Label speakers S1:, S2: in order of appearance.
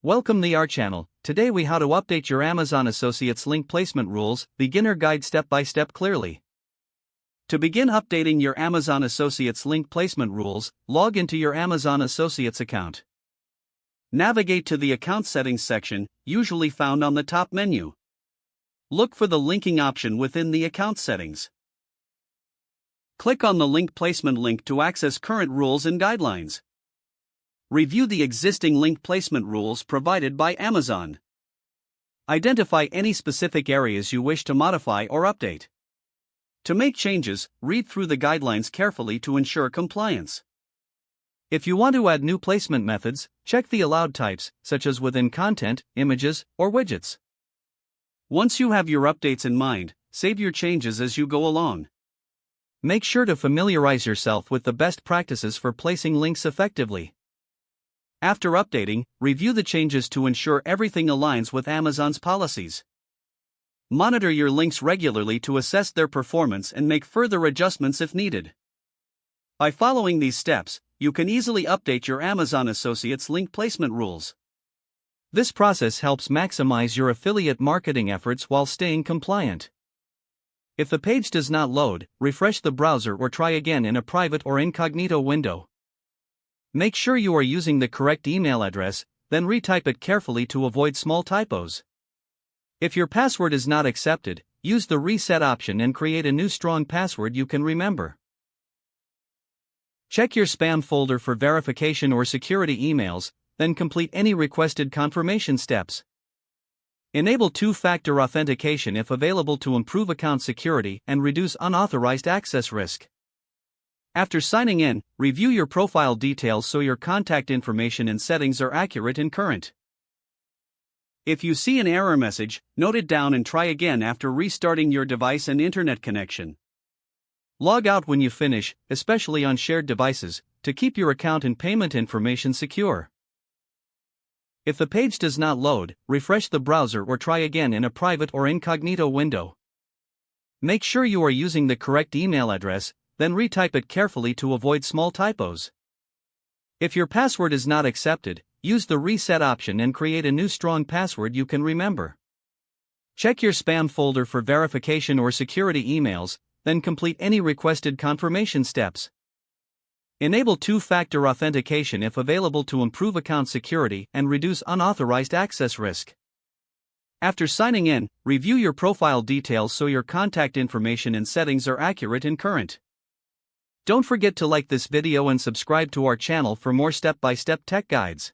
S1: Welcome to our channel. Today we how to update your Amazon Associates link placement rules, beginner guide step by step clearly. To begin updating your Amazon Associates link placement rules, log into your Amazon Associates account. Navigate to the account settings section, usually found on the top menu. Look for the linking option within the account settings. Click on the link placement link to access current rules and guidelines. Review the existing link placement rules provided by Amazon. Identify any specific areas you wish to modify or update. To make changes, read through the guidelines carefully to ensure compliance. If you want to add new placement methods, check the allowed types, such as within content, images, or widgets. Once you have your updates in mind, save your changes as you go along. Make sure to familiarize yourself with the best practices for placing links effectively. After updating, review the changes to ensure everything aligns with Amazon's policies. Monitor your links regularly to assess their performance and make further adjustments if needed. By following these steps, you can easily update your Amazon Associates link placement rules. This process helps maximize your affiliate marketing efforts while staying compliant. If the page does not load, refresh the browser or try again in a private or incognito window. Make sure you are using the correct email address, then retype it carefully to avoid small typos. If your password is not accepted, use the reset option and create a new strong password you can remember. Check your spam folder for verification or security emails, then complete any requested confirmation steps. Enable two-factor authentication if available to improve account security and reduce unauthorized access risk. After signing in, review your profile details so your contact information and settings are accurate and current. If you see an error message, note it down and try again after restarting your device and internet connection. Log out when you finish, especially on shared devices, to keep your account and payment information secure. If the page does not load, refresh the browser or try again in a private or incognito window. Make sure you are using the correct email address, then retype it carefully to avoid small typos. If your password is not accepted, use the reset option and create a new strong password you can remember. Check your spam folder for verification or security emails, then complete any requested confirmation steps. Enable two-factor authentication if available to improve account security and reduce unauthorized access risk. After signing in, review your profile details so your contact information and settings are accurate and current. Don't forget to like this video and subscribe to our channel for more step-by-step tech guides.